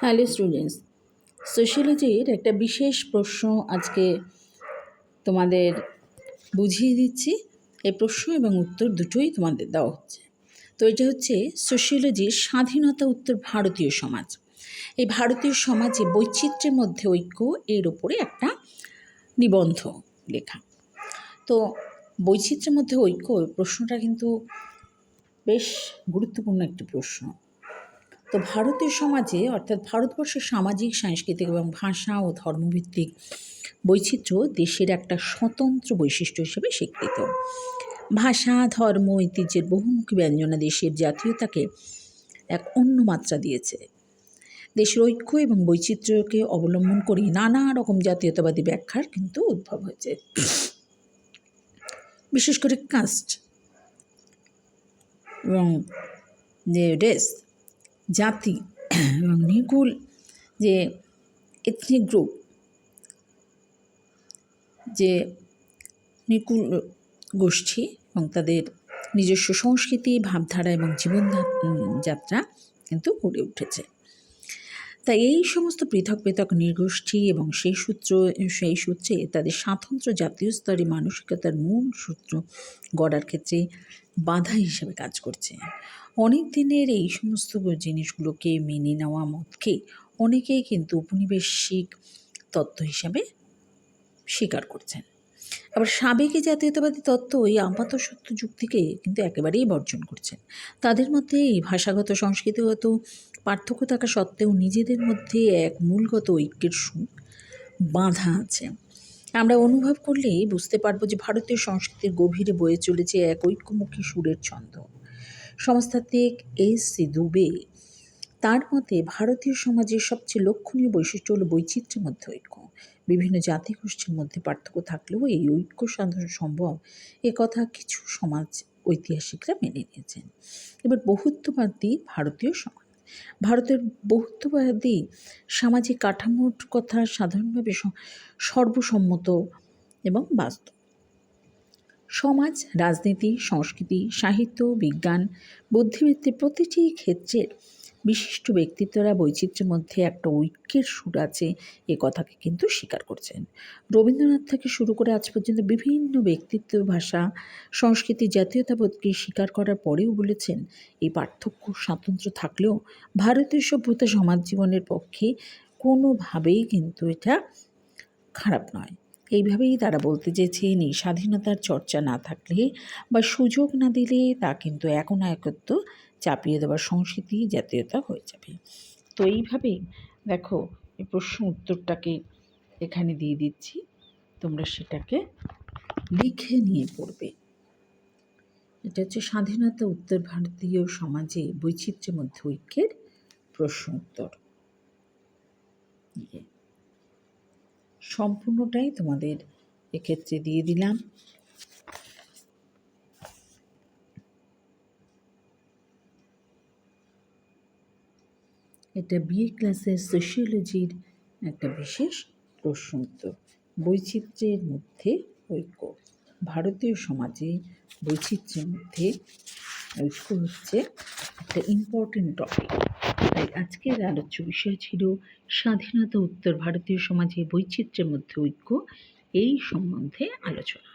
Hello students, সোশিওলজির একটা বিশেষ প্রশ্ন আজকে তোমাদের বুঝিয়ে দিচ্ছি। এই প্রশ্ন এবং উত্তর দুটোই তোমাদের দেওয়া হচ্ছে। তো এটা হচ্ছে সোশিওলজির স্বাধীনতা উত্তর ভারতীয় সমাজ। এই ভারতীয় সমাজে বৈচিত্র্যের মধ্যে ঐক্য এর উপরে একটা নিবন্ধ লেখা। তো বৈচিত্র্যের মধ্যে ঐক্য প্রশ্নটা কিন্তু বেশ গুরুত্বপূর্ণ একটি প্রশ্ন। তো ভারতীয় সমাজে অর্থাৎ ভারতবর্ষের সামাজিক সাংস্কৃতিক এবং ভাষা ও ধর্মভিত্তিক বৈচিত্র্য দেশের একটা স্বতন্ত্র বৈশিষ্ট্য হিসেবে স্বীকৃত। ভাষা, ধর্ম, ঐতিহ্যের বহুমুখী ব্যঞ্জনা দেশের জাতীয়তাকে এক অন্য মাত্রা দিয়েছে। দেশের ঐক্য এবং বৈচিত্র্যকে অবলম্বন করে নানা রকম জাতীয়তাবাদী ব্যাখ্যার কিন্তু উদ্ভব হয়েছে, বিশেষ করে কাস্ট এবং রেস, জাতি এবং নিকুল যে এথনিক গ্রুপ, যে নিকুল গোষ্ঠী এবং তাদের নিজস্ব সংস্কৃতি, ভাবধারা এবং জীবনযাত্রা কিন্তু গড়ে উঠেছে। তাই এই সমস্ত পৃথক পৃথক নৃগোষ্ঠী এবং সেই সূত্রে তাদের স্বাতন্ত্র্য জাতীয় স্তরে মানসিকতার মূল সূত্র গড়ার ক্ষেত্রে বাধা হিসেবে কাজ করছে। অনেক দিনের এই সমস্ত জিনিসগুলোকে মেনে নেওয়া মতকে অনেকেই কিন্তু উপনিবেশিক তত্ত্ব হিসাবে স্বীকার করছেন। আবার সাবেকি জাতীয়তাবাদী তত্ত্ব এই আপাতসত্ত্ব যুক্তিকে কিন্তু একেবারেই বর্জন করছেন। তাদের মধ্যে এই ভাষাগত সংস্কৃতিগত পার্থক্য থাকা সত্ত্বেও নিজেদের মধ্যে এক মূলগত ঐক্যের বাঁধা আছে। আমরা অনুভব করলেই বুঝতে পারবো যে ভারতীয় সংস্কৃতির গভীরে বয়ে চলেছে এক ঐক্যমুখী সুরের ছন্দ। সমাজতাত্ত্বিক এস.সি. দুবে তার মতে ভারতীয় সমাজের সবচেয়ে লক্ষণীয় বৈশিষ্ট্য হলো বৈচিত্র্যের মধ্যে ঐক্য। বিভিন্ন জাতিগোষ্ঠীর মধ্যে পার্থক্য থাকলেও এই ঐক্য সাধন সম্ভব, কথা কিছু সমাজ ঐতিহাসিকরা মেনে নিয়েছেন। এবার বহুত্ববাদী ভারতীয় সমাজ। ভারতের বহুত্ববাদী সামাজিক কাঠামোর কথা সাধারণভাবে সর্বসম্মত এবং বাস্তব। সমাজ, রাজনীতি, সংস্কৃতি, সাহিত্য, বিজ্ঞান, বুদ্ধিবৃত্তির প্রতিটি ক্ষেত্রের বিশিষ্ট ব্যক্তিত্বরা বৈচিত্র্যের মধ্যে একটা ঐক্যের সুর আছে কথাকে কিন্তু স্বীকার করছেন। রবীন্দ্রনাথ থেকে শুরু করে আজ পর্যন্ত বিভিন্ন ব্যক্তিত্ব, ভাষা, সংস্কৃতি, জাতীয়তাবোধকে স্বীকার করার পরেও বলেছেন এই পার্থক্য স্বাতন্ত্র্য থাকলেও ভারতীয় সভ্যতা সমাজ জীবনের পক্ষে কোনোভাবেই কিন্তু এটা খারাপ নয়। এইভাবেই তারা বলতে চেয়েছেন এই স্বাধীনতার চর্চা না থাকলে বা সুযোগ না দিলে তা কিন্তু একত্ব চাপিয়ে দেওয়ার সংস্কৃতি, জাতীয়তা হয়ে যাবে। তো এইভাবেই দেখো এই প্রশ্ন উত্তরটাকে এখানে দিয়ে দিচ্ছি, তোমরা সেটাকে লিখে নিয়ে পড়বে। এটা হচ্ছে স্বাধীনতা উত্তর ভারতীয় সমাজে বৈচিত্র্যের মধ্যে ঐক্যের প্রশ্ন উত্তর। সম্পূর্ণটাই তোমাদের এক্ষেত্রে দিয়ে দিলাম। এটা বিএ ক্লাসের সোশিওলজির একটা বিশেষ প্রশ্ন উত্তর। বৈচিত্র্যের মধ্যে ঐক্য, ভারতীয় সমাজে বৈচিত্র্যের মধ্যে ঐক্য হচ্ছে একটা ইম্পর্টেন্ট টপিক। তাই আজকের আলোচ্য বিষয় ছিল স্বাধীনতা উত্তর ভারতীয় সমাজে বৈচিত্র্যের মধ্যে ঐক্য, এই সম্বন্ধে আলোচনা।